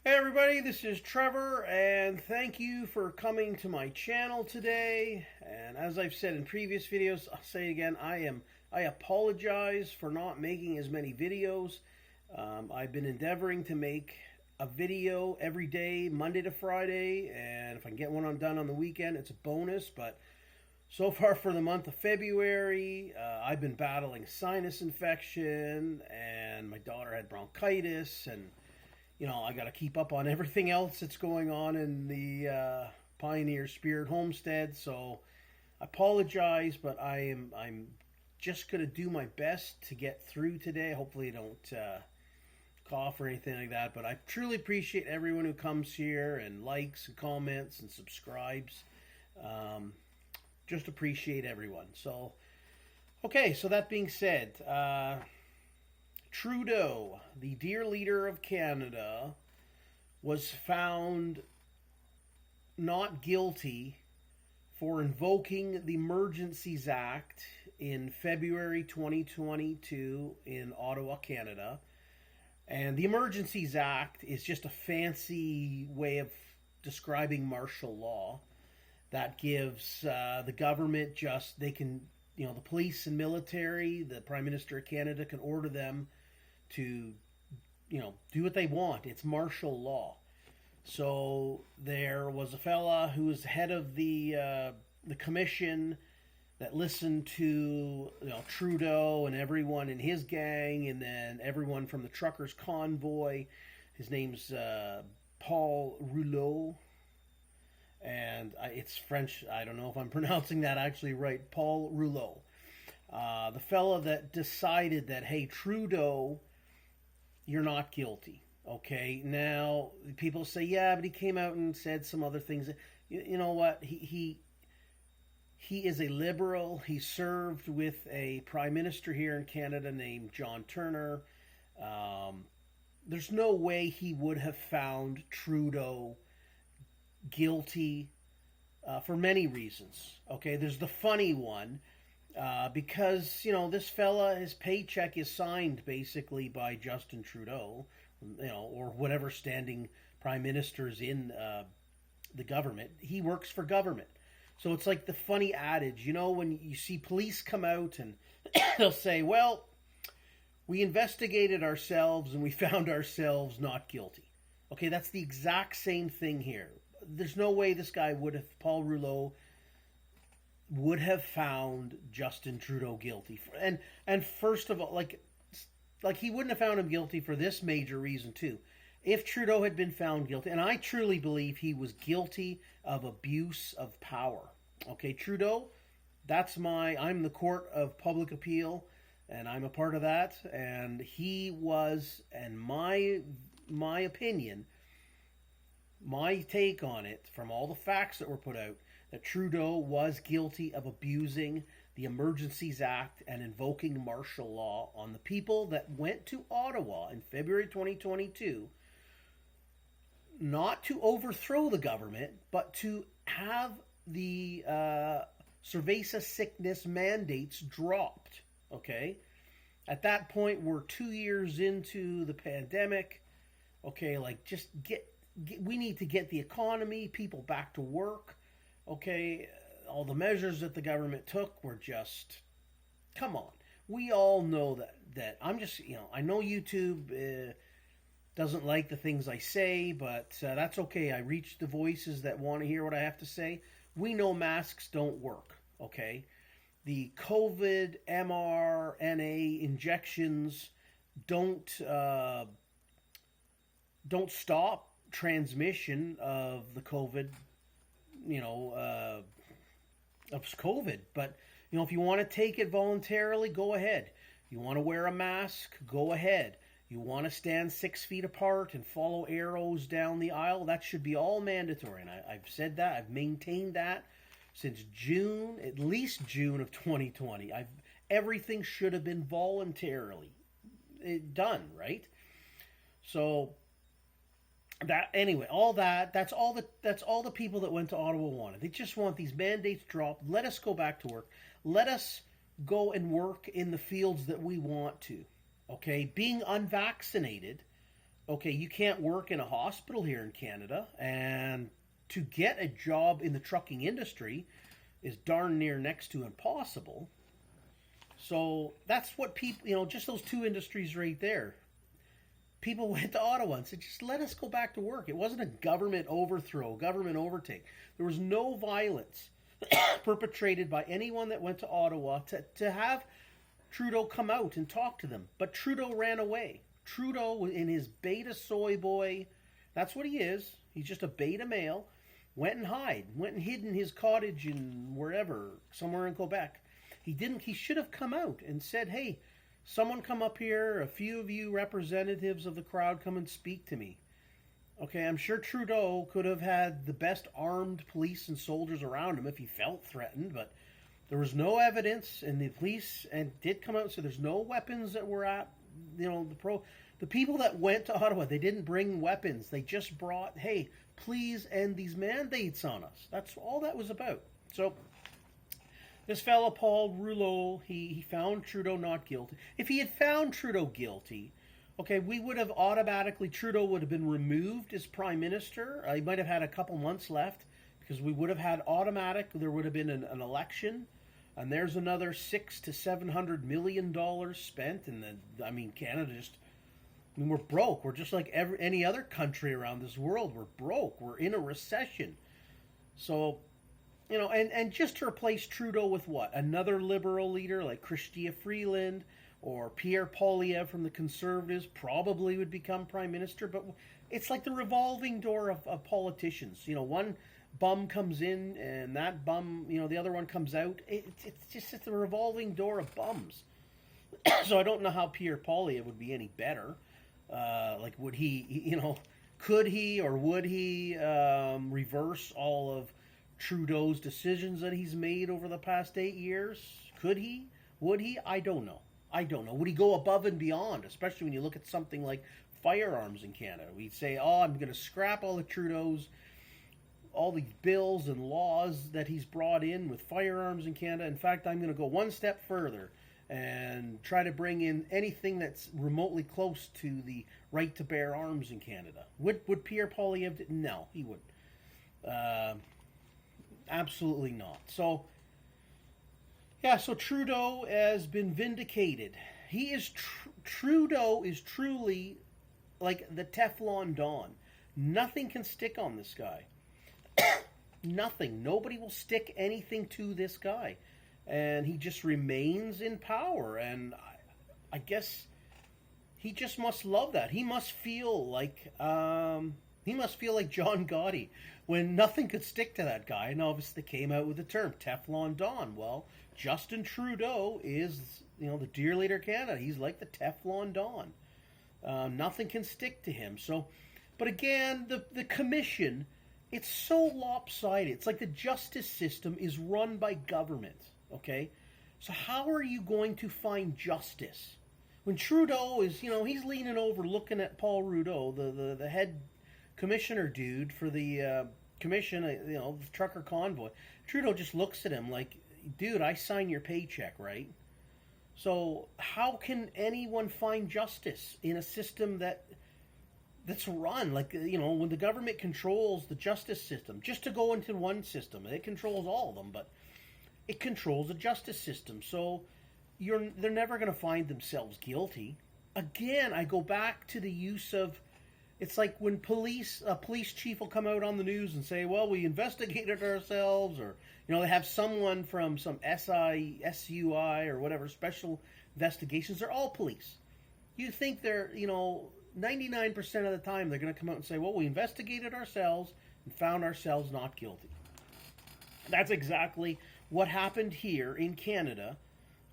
Hey everybody, this is Trevor, and thank you for coming to my channel today. And as I've said in previous videos, I'll say again, I apologize for not making as many videos. I've been endeavoring to make a video every day, Monday to Friday, and if I can get one done on the weekend, it's a bonus. But so far for the month of February, I've been battling sinus infection, and my daughter had bronchitis, and I got to keep up on everything else that's going on in the Pioneer Spirit Homestead. So I apologize, but I'm just gonna do my best to get through today. Hopefully, I don't cough or anything like that. But I truly appreciate everyone who comes here and likes and comments and subscribes. Just appreciate everyone. So, okay. So that being said. Trudeau, the dear leader of Canada, was found not guilty for invoking the Emergencies Act in February 2022 in Ottawa, Canada. And the Emergencies Act is just a fancy way of describing martial law that gives the government the police and military, the Prime Minister of Canada can order them to do what they want. It's martial law. So there was a fella who was head of the commission that listened to Trudeau and everyone in his gang, and then everyone from the truckers convoy. His name's Paul Rouleau, and it's French. I don't know if I'm pronouncing that actually right. Paul Rouleau, the fella that decided that, hey, Trudeau, you're not guilty. Okay, now people say, yeah, but he came out and said some other things. You know what? He is a liberal. He served with a prime minister here in Canada named John Turner. There's no way he would have found Trudeau guilty for many reasons. Okay, there's the funny one. Because this fella, his paycheck is signed basically by Justin Trudeau, or whatever standing prime ministers in the government. He works for government, so it's like the funny adage, when you see police come out and they'll say, "Well, we investigated ourselves and we found ourselves not guilty." Okay, that's the exact same thing here. There's no way this guy Paul Rouleau would have found Justin Trudeau guilty and first of all, like he wouldn't have found him guilty for this major reason too. If Trudeau had been found guilty, and I truly believe he was guilty of abuse of power. Okay, Trudeau, I'm the court of public appeal, and I'm a part of that, and he was, and my opinion, my take on it from all the facts that were put out, that Trudeau was guilty of abusing the Emergencies Act and invoking martial law on the people that went to Ottawa in February 2022, not to overthrow the government, but to have the cerveza sickness mandates dropped. Okay? At that point, we're 2 years into the pandemic. Okay, just we need to get the economy, people back to work. Okay, all the measures that the government took were just, come on. We all know that I'm just, I know YouTube doesn't like the things I say, but that's okay. I reach the voices that want to hear what I have to say. We know masks don't work, okay? The COVID mRNA injections don't stop transmission of the COVID, of COVID. But, if you want to take it voluntarily, go ahead. You want to wear a mask, go ahead. You want to stand 6 feet apart and follow arrows down the aisle, that should be all mandatory. And I've said that, I've maintained that since June, at least June of 2020. Everything should have been voluntarily done, right? So that's all the people that went to Ottawa wanted. They just want these mandates dropped. Let us go back to work. Let us go and work in the fields that we want to. Okay, being unvaccinated Okay, you can't work in a hospital here in Canada, and to get a job in the trucking industry is darn near next to impossible. So that's what people, just those two industries right there. People went to Ottawa and said, just let us go back to work. It wasn't a government overthrow, government overtake. There was no violence perpetrated by anyone that went to Ottawa to have Trudeau come out and talk to them. But Trudeau ran away. Trudeau, in his beta soy boy, that's what he is. He's just a beta male. Went and hid in his cottage in wherever, somewhere in Quebec. He didn't. He should have come out and said, "Hey, someone come up here. A few of you representatives of the crowd come and speak to me." Okay, I'm sure Trudeau could have had the best armed police and soldiers around him if he felt threatened, but there was no evidence, and the police did come out and said there's no weapons that were at the people that went to Ottawa. They didn't bring weapons. They just brought, hey, please end these mandates on us. That's all that was about. So this fellow Paul Rouleau, he found Trudeau not guilty. If he had found Trudeau guilty, okay, we would have automatically, Trudeau would have been removed as prime minister. He might have had a couple months left because we would have had there would have been an election, and there's another $600 to $700 million spent. And then, Canada we're broke. We're just like any other country around this world. We're broke. We're in a recession. So, and just to replace Trudeau with what? Another liberal leader like Chrystia Freeland or Pierre Poilievre from the Conservatives probably would become prime minister. But it's like the revolving door of politicians. One bum comes in and that bum, the other one comes out. It's the revolving door of bums. So I don't know how Pierre Poilievre would be any better. Would he, could he or would he reverse all of Trudeau's decisions that he's made over the past 8 years? Could he? Would he? I don't know. Would he go above and beyond, especially when you look at something like firearms in Canada? We'd say, I'm going to scrap all these bills and laws that he's brought in with firearms in Canada. In fact, I'm going to go one step further and try to bring in anything that's remotely close to the right to bear arms in Canada. Would Pierre Poilievre? No, he wouldn't. Absolutely not. So, so Trudeau has been vindicated. Trudeau is truly like the Teflon Don. Nothing can stick on this guy. Nothing. Nobody will stick anything to this guy. And he just remains in power. And I guess he just must love that. He must feel like John Gotti when nothing could stick to that guy. And obviously they came out with the term Teflon Don. Well, Justin Trudeau is, the dear leader of Canada. He's like the Teflon Don. Nothing can stick to him. So, but again, the commission, it's so lopsided. It's like the justice system is run by government. Okay, so how are you going to find justice when Trudeau is, he's leaning over looking at Paul Rouleau, the head commissioner dude for the commission, the trucker convoy. Trudeau just looks at him like, dude, I sign your paycheck, right? So how can anyone find justice in a system that's run like, when the government controls the justice system? Just to go into one system, it controls all of them, but it controls the justice system. So they're never going to find themselves guilty. Again, I go back to the use of, it's like when a police chief will come out on the news and say, well, we investigated ourselves, or, they have someone from some SUI or whatever, special investigations. They're all police. You think they're, 99% of the time they're going to come out and say, well, we investigated ourselves and found ourselves not guilty. That's exactly what happened here in Canada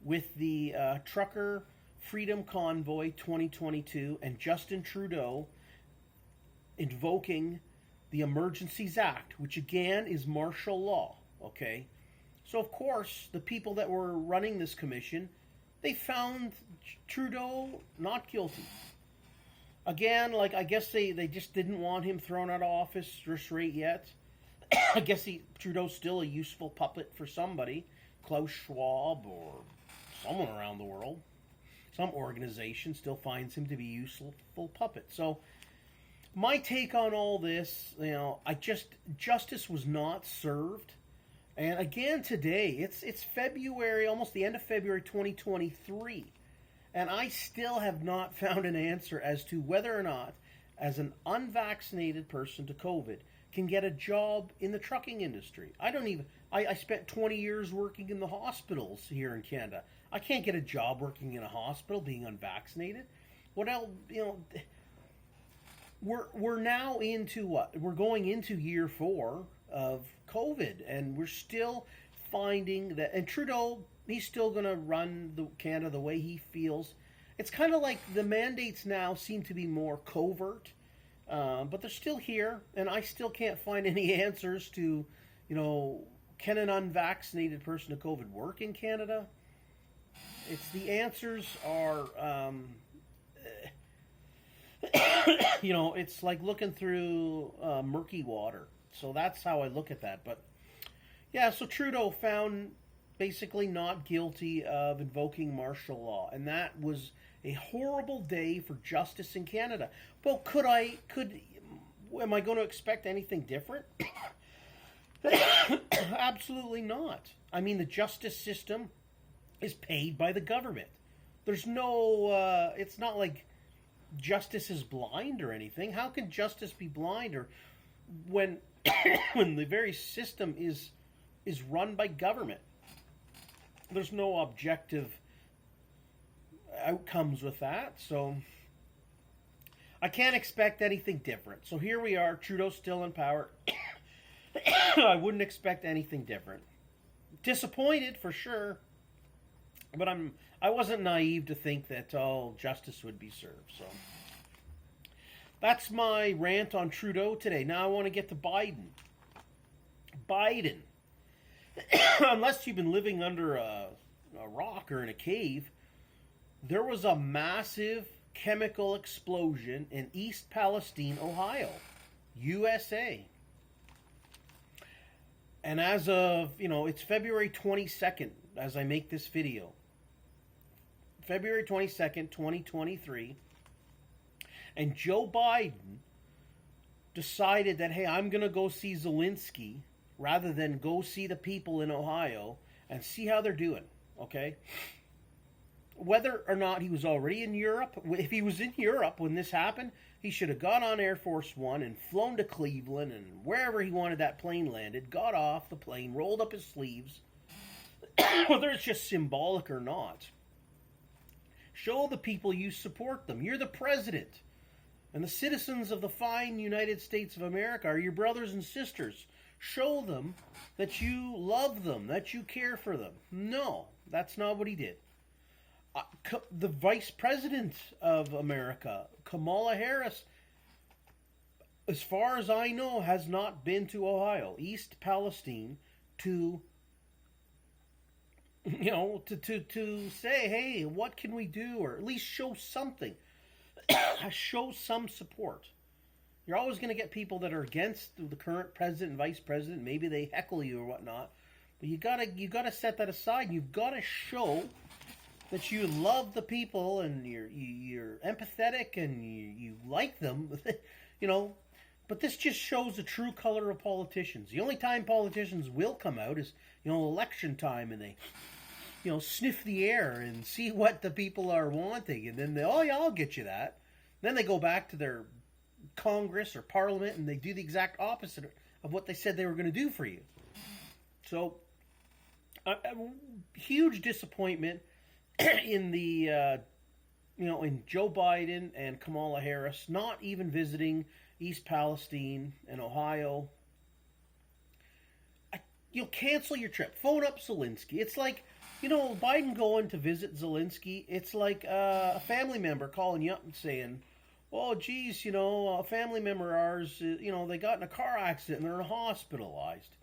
with the Trucker Freedom Convoy 2022 and Justin Trudeau invoking the Emergencies Act, which again is martial law, okay? So of course, the people that were running this commission, they found Trudeau not guilty. Again, I guess they just didn't want him thrown out of office just right yet. I guess Trudeau's still a useful puppet for somebody, Klaus Schwab or someone around the world. some organization still finds him to be a useful puppet. So my take on all this, justice was not served. And again today, it's February, almost the end of February 2023, and I still have not found an answer as to whether or not, as an unvaccinated person to COVID, can get a job in the trucking industry. I spent 20 years working in the hospitals here in Canada. I can't get a job working in a hospital being unvaccinated. What else, we're now into what? We're going into year 4 of COVID, and we're still finding that. And Trudeau, he's still going to run Canada the way he feels. It's kind of like the mandates now seem to be more covert, but they're still here, and I still can't find any answers to, can an unvaccinated person to COVID work in Canada? The answers are, it's like looking through murky water. So that's how I look at that. But yeah, so Trudeau found basically not guilty of invoking martial law, and that was a horrible day for justice in Canada. Well, am I going to expect anything different? Absolutely not. I mean, the justice system is paid by the government. There's no, it's not like justice is blind or anything. How can justice be blind or when when the very system is run by government? There's no objective outcomes with that, so I can't expect anything different. So here we are, Trudeau's still in power. I wouldn't expect anything different. Disappointed for sure, but I wasn't naive to think that justice would be served. So that's my rant on Trudeau today. Now I want to get to Biden. Biden. Unless you've been living under a rock or in a cave, there was a massive chemical explosion in East Palestine, Ohio, USA. And as of, it's February 22nd as I make this video. February 22nd, 2023. And Joe Biden decided that, hey, I'm going to go see Zelensky rather than go see the people in Ohio and see how they're doing, okay? Whether or not he was already in Europe, if he was in Europe when this happened, he should have got on Air Force One and flown to Cleveland and wherever he wanted that plane landed, got off the plane, rolled up his sleeves, whether it's just symbolic or not. Show the people you support them. You're the president. And the citizens of the fine United States of America are your brothers and sisters. Show them that you love them, that you care for them. No, that's not what he did. The Vice President of America, Kamala Harris, as far as I know, has not been to Ohio, East Palestine, to say, hey, what can we do, or at least show something, show some support. You're always going to get people that are against the current president and vice president. Maybe they heckle you or whatnot, but you gotta set that aside. You've got to show that you love the people and you're empathetic and you like them, But this just shows the true color of politicians. The only time politicians will come out is election time, and they sniff the air and see what the people are wanting, and then they, oh yeah, I'll get you that. Then they go back to their Congress or Parliament and they do the exact opposite of what they said they were going to do for you. So, a huge disappointment in the in Joe Biden and Kamala Harris not even visiting East Palestine and Ohio. You'll cancel your trip. Phone up Zelensky. It's like, Biden going to visit Zelensky. It's like a family member calling you up and saying, oh, geez, a family member of ours, they got in a car accident and they're hospitalized.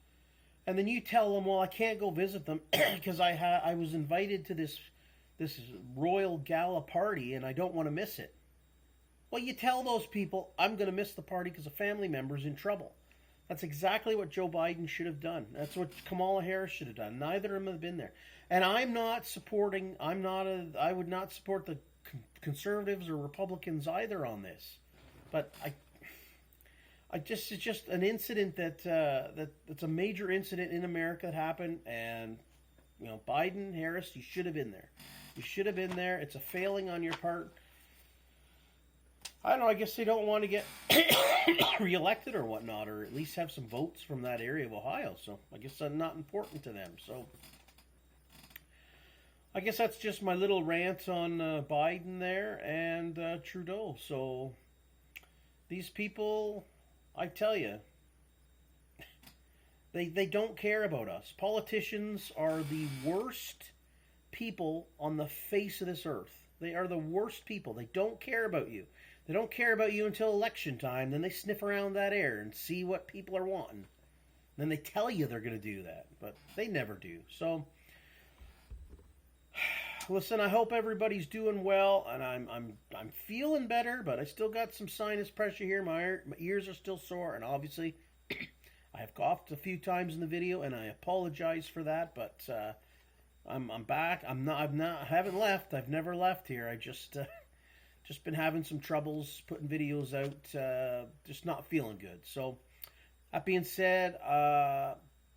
And then you tell them, well, I can't go visit them because I was invited to this royal gala party and I don't want to miss it. Well, you tell those people, I'm going to miss the party because a family member's in trouble. That's exactly what Joe Biden should have done. That's what Kamala Harris should have done. Neither of them have been there. And I'm not supporting. I would not support the conservatives or Republicans either on this. But it's just an incident that's a major incident in America that happened, and Biden, Harris, you should have been there. You should have been there. It's a failing on your part. I don't know. I guess they don't want to get reelected or whatnot, or at least have some votes from that area of Ohio. So I guess that's not important to them. So I guess that's just my little rant on Biden there and Trudeau. So these people, I tell you, they don't care about us. Politicians are the worst people on the face of this earth. They are the worst people. They don't care about you. They don't care about you until election time. Then they sniff around that air and see what people are wanting. Then they tell you they're going to do that, but they never do. So, listen, I hope everybody's doing well, and I'm feeling better, but I still got some sinus pressure here. My ears are still sore, and obviously, I have coughed a few times in the video, and I apologize for that. But I'm back. I haven't left. I've never left here. I just been having some troubles putting videos out, just not feeling good. So, that being said,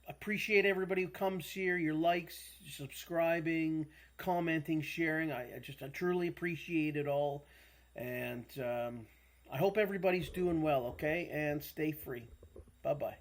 appreciate everybody who comes here, your likes, subscribing, commenting, sharing. I truly appreciate it all. And I hope everybody's doing well, okay? And stay free. Bye-bye.